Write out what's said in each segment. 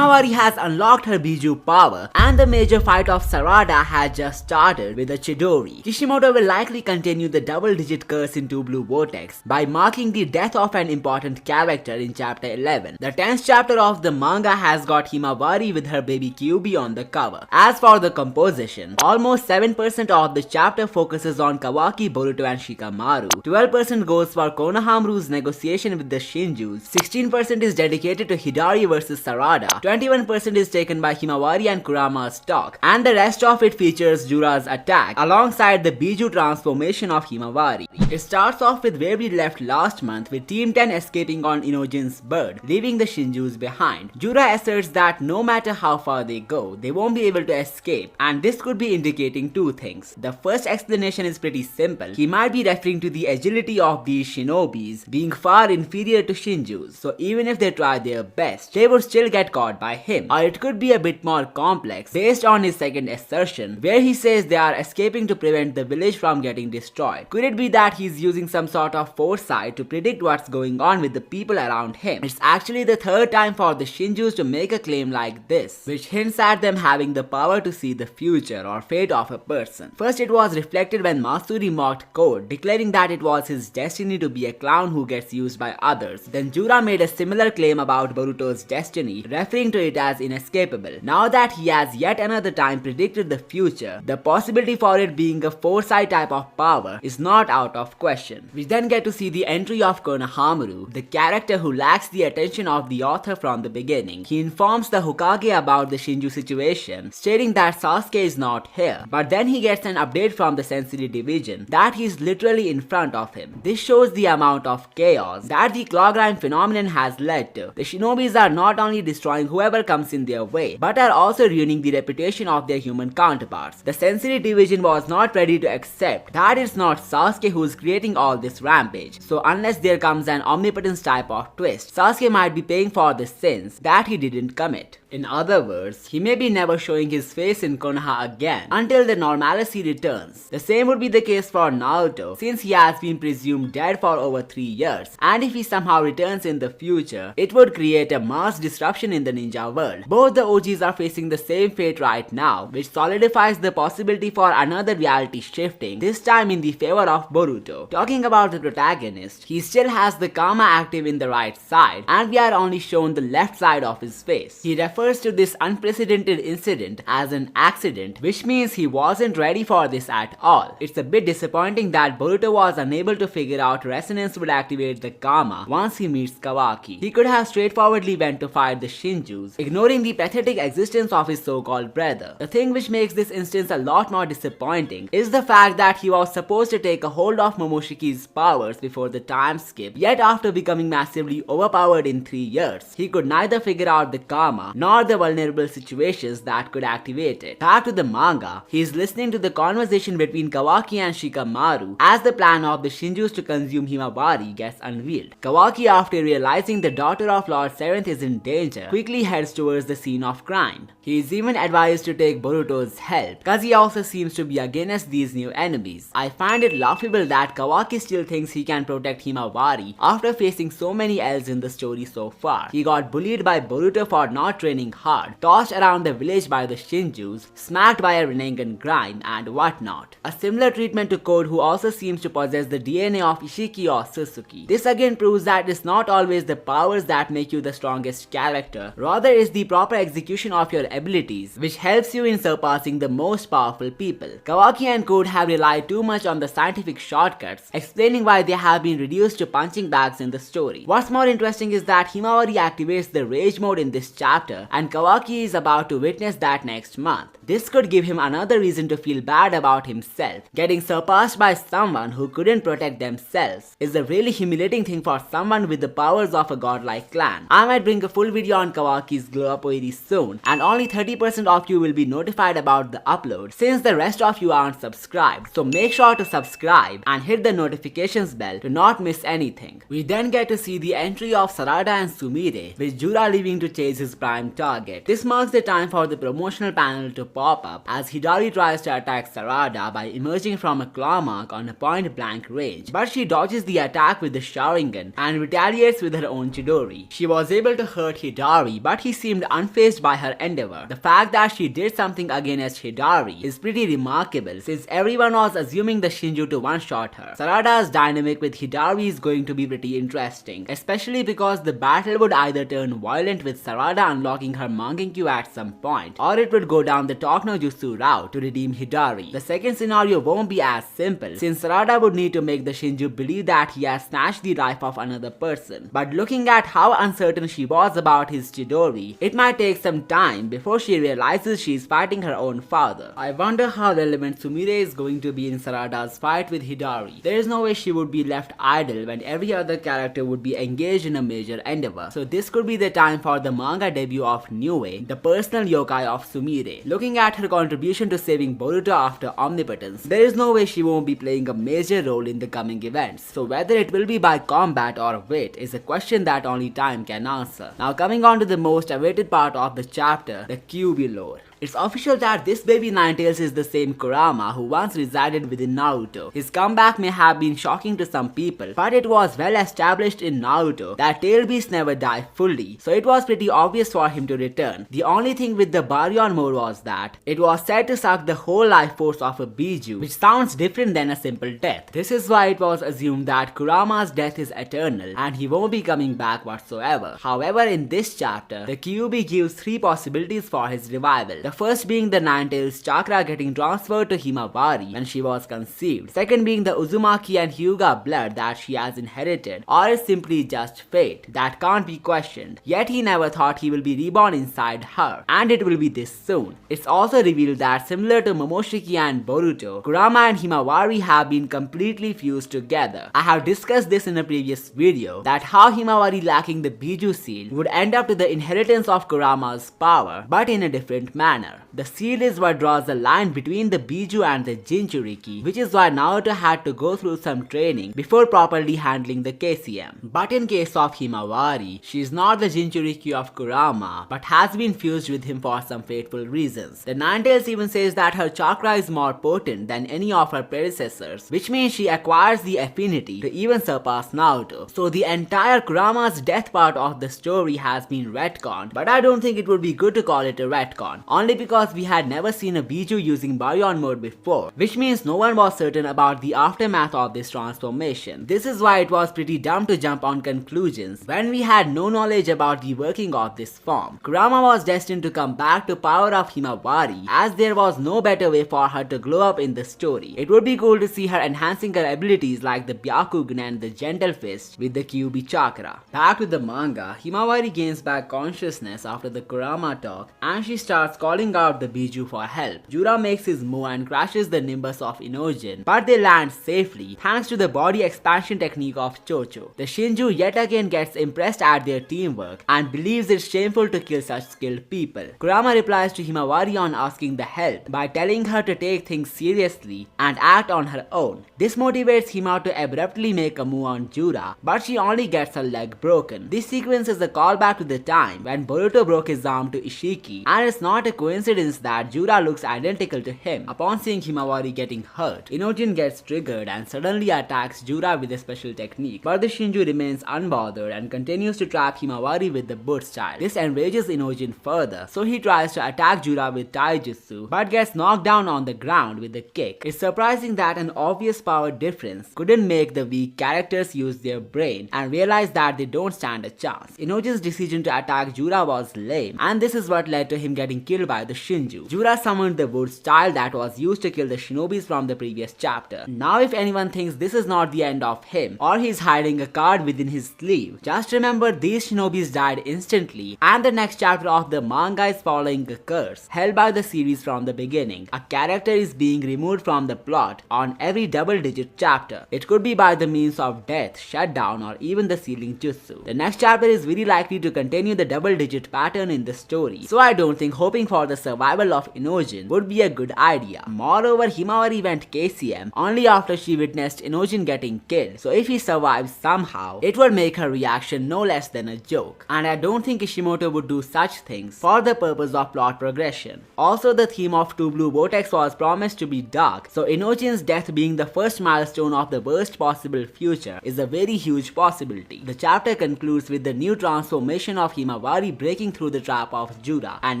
Himawari has unlocked her Biju power, and the major fight of Sarada has just started with a chidori. Kishimoto will likely continue the double-digit curse into Blue Vortex by marking the death of an important character in chapter 11. The 10th chapter of the manga has got Himawari with her baby Kyuubi on the cover. As for the composition, almost 7% of the chapter focuses on Kawaki, Boruto and Shikamaru, 12% goes for Konohamaru's negotiation with the Shinjus, 16% is dedicated to Hidari versus Sarada, 21% is taken by Himawari and Kurama's talk, and the rest of it features Jura's attack alongside the Biju transformation of Himawari. It starts off with where we left last month, with Team 10 escaping on Inojin's bird, leaving the Shinjus behind. Jura asserts that no matter how far they go, they won't be able to escape, and this could be indicating two things. The first explanation is pretty simple. He might be referring to the agility of these shinobis being far inferior to Shinjus, so even if they try their best, they would still get caught by him. Or it could be a bit more complex, based on his second assertion, where he says they are escaping to prevent the village from getting destroyed. Could it be that he's using some sort of foresight to predict what's going on with the people around him? It's actually the third time for the Shinjus to make a claim like this, which hints at them having the power to see the future or fate of a person. First, it was reflected when Masuri mocked Code, declaring that it was his destiny to be a clown who gets used by others. Then Jura made a similar claim about Boruto's destiny, referring to it as inescapable. Now that he has yet another time predicted the future, the possibility for it being a foresight type of power is not out of question. We then get to see the entry of Konohamaru, the character who lacks the attention of the author from the beginning. He informs the Hokage about the Shinju situation, stating that Sasuke is not here, but then he gets an update from the Sensory Division that he is literally in front of him. This shows the amount of chaos that the Clawgrime phenomenon has led to. The shinobis are not only destroying whoever comes in their way, but are also ruining the reputation of their human counterparts. The Sensory Division was not ready to accept that it's not Sasuke who is creating all this rampage, so unless there comes an omnipotence type of twist, Sasuke might be paying for the sins that he didn't commit. In other words, he may be never showing his face in Konoha again until the normalcy returns. The same would be the case for Naruto, since he has been presumed dead for over 3 years, and if he somehow returns in the future, it would create a mass disruption in the ninja world. Both the OGs are facing the same fate right now, which solidifies the possibility for another reality shifting, this time in the favor of Boruto. Talking about the protagonist, he still has the karma active in the right side, and we are only shown the left side of his face. He refers to this unprecedented incident as an accident, which means he wasn't ready for this at all. It's a bit disappointing that Boruto was unable to figure out resonance would activate the karma once he meets Kawaki. He could have straightforwardly went to fight the Shinjus, ignoring the pathetic existence of his so-called brother. The thing which makes this instance a lot more disappointing is the fact that he was supposed to take a hold of Momoshiki's powers before the time skip, yet after becoming massively overpowered in 3 years, he could neither figure out the karma nor the vulnerable situations that could activate it. Back to the manga, he is listening to the conversation between Kawaki and Shikamaru as the plan of the Shinjus to consume Himawari gets unveiled. Kawaki, after realizing the daughter of Lord 7th is in danger, quickly heads towards the scene of crime. He is even advised to take Boruto's help, cause he also seems to be against these new enemies. I find it laughable that Kawaki still thinks he can protect Himawari after facing so many L's in the story so far. He got bullied by Boruto for not training hard, tossed around the village by the Shinjus, smacked by a Rinnegan grind, and whatnot. A similar treatment to Code, who also seems to possess the DNA of Ishiki or Suzuki. This again proves that it's not always the powers that make you the strongest character, rather it's the proper execution of your abilities which helps you in surpassing the most powerful people. Kawaki and Code have relied too much on the scientific shortcuts, explaining why they have been reduced to punching bags in the story. What's more interesting is that Himawari activates the rage mode in this chapter, and Kawaki is about to witness that next month. This could give him another reason to feel bad about himself. Getting surpassed by someone who couldn't protect themselves is a really humiliating thing for someone with the powers of a godlike clan. I might bring a full video on Kawaki's glow up very soon, and only 30% of you will be notified about the upload, since the rest of you aren't subscribed. So make sure to subscribe and hit the notifications bell to not miss anything. We then get to see the entry of Sarada and Sumire, with Jura leaving to chase his prime target. This marks the time for the promotional panel to pop up as Hidari tries to attack Sarada by emerging from a claw mark on a point blank range, but she dodges the attack with the Sharingan and retaliates with her own chidori. She was able to hurt Hidari Hidari, but he seemed unfazed by her endeavor. The fact that she did something against Hidari is pretty remarkable since everyone was assuming the Shinju to one-shot her. Sarada's dynamic with Hidari is going to be pretty interesting, especially because the battle would either turn violent with Sarada unlocking her Mangenkyu at some point, or it would go down the Talk no Jutsu route to redeem Hidari. The second scenario won't be as simple, since Sarada would need to make the Shinju believe that he has snatched the life of another person. But looking at how uncertain she was about his chidori, it might take some time before she realizes she is fighting her own father. I wonder how relevant Sumire is going to be in Sarada's fight with Hidari. There is no way she would be left idle when every other character would be engaged in a major endeavor. So this could be the time for the manga debut of Niue, the personal yokai of Sumire. Looking at her contribution to saving Boruto after omnipotence, there is no way she won't be playing a major role in the coming events. So whether it will be by combat or wit is a question that only time can answer. Now coming on to the most awaited part of the chapter, the kyuubi lore. It's official that this baby Ninetales is the same Kurama who once resided within Naruto. His comeback may have been shocking to some people, but it was well established in Naruto that tail beasts never die fully, so it was pretty obvious for him to return. The only thing with the Baryon mode was that it was said to suck the whole life force of a Biju, which sounds different than a simple death. This is why it was assumed that Kurama's death is eternal and he won't be coming back whatsoever. However, in this chapter, the kyuubi gives 3 possibilities for his revival. The first being the Ninetales chakra getting transferred to Himawari when she was conceived. Second being the Uzumaki and Hyuga blood that she has inherited, or is simply just fate that can't be questioned. Yet he never thought he will be reborn inside her, and it will be this soon. It's also revealed that similar to Momoshiki and Boruto, Kurama and Himawari have been completely fused together. I have discussed this in a previous video, that how Himawari lacking the Biju seal would end up to the inheritance of Kurama's power, but in a different manner. The seal is what draws the line between the Biju and the Jinchuriki, which is why Naruto had to go through some training before properly handling the KCM. But in case of Himawari, she is not the Jinchuriki of Kurama, but has been fused with him for some fateful reasons. The Ninetales even says that her chakra is more potent than any of her predecessors, which means she acquires the affinity to even surpass Naruto. So the entire Kurama's death part of the story has been retconned, but I don't think it would be good to call it a retcon, only because we had never seen a Biju using Baryon mode before, which means no one was certain about the aftermath of this transformation. This is why it was pretty dumb to jump on conclusions when we had no knowledge about the working of this form. Kurama was destined to come back to power of Himawari, as there was no better way for her to glow up in the story. It would be cool to see her enhancing her abilities like the Byakugan and the Gentle Fist with the kyuubi chakra. Back to the manga, Himawari gains back consciousness after the Kurama talk, and she starts calling out the Biju for help. Jura makes his move and crashes the Nimbus of Inojin, but they land safely thanks to the body expansion technique of Chocho. The Shinju yet again gets impressed at their teamwork and believes it's shameful to kill such skilled people. Kurama replies to Himawari on asking the help by telling her to take things seriously and act on her own. This motivates Hima to abruptly make a move on Jura, but she only gets her leg broken. This sequence is a callback to the time when Boruto broke his arm to Ishiki, and it's not a coincidence that Jura looks identical to him. Upon seeing Himawari getting hurt, Inojin gets triggered and suddenly attacks Jura with a special technique, but the Shinju remains unbothered and continues to trap Himawari with the boot style. This enrages Inojin further, so he tries to attack Jura with taijutsu, but gets knocked down on the ground with a kick. It's surprising that an obvious power difference couldn't make the weak characters use their brain and realize that they don't stand a chance. Inojin's decision to attack Jura was lame, and this is what led to him getting killed by the Shinju. Jura summoned the wood style that was used to kill the shinobis from the previous chapter. Now if anyone thinks this is not the end of him, or he's hiding a card within his sleeve, just remember these shinobis died instantly, and the next chapter of the manga is following a curse held by the series from the beginning. A character is being removed from the plot on every double-digit chapter. It could be by the means of death, shutdown, or even the sealing jutsu. The next chapter is very likely to continue the double-digit pattern in the story, so I don't think hoping for for the survival of Inojin would be a good idea. Moreover, Himawari went KCM only after she witnessed Inojin getting killed, so if he survives somehow, it would make her reaction no less than a joke. And I don't think Kishimoto would do such things for the purpose of plot progression. Also, the theme of Two Blue Vortex was promised to be dark, so Inojin's death being the first milestone of the worst possible future is a very huge possibility. The chapter concludes with the new transformation of Himawari breaking through the trap of Jura, and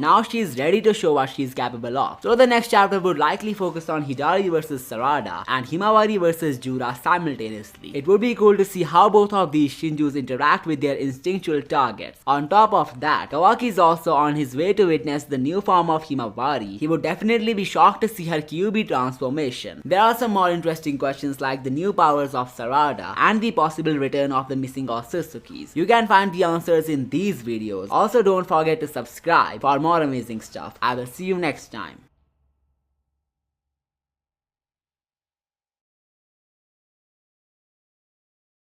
now she is ready to show what she is capable of. So the next chapter would likely focus on Hidari versus Sarada and Himawari versus Jura simultaneously. It would be cool to see how both of these Shinjus interact with their instinctual targets. On top of that, Kawaki is also on his way to witness the new form of Himawari. He would definitely be shocked to see her kyuubi transformation. There are some more interesting questions like the new powers of Sarada and the possible return of the missing Otsutsuki's. You can find the answers in these videos. Also, don't forget to subscribe for more amazing stuff. I will see you next time.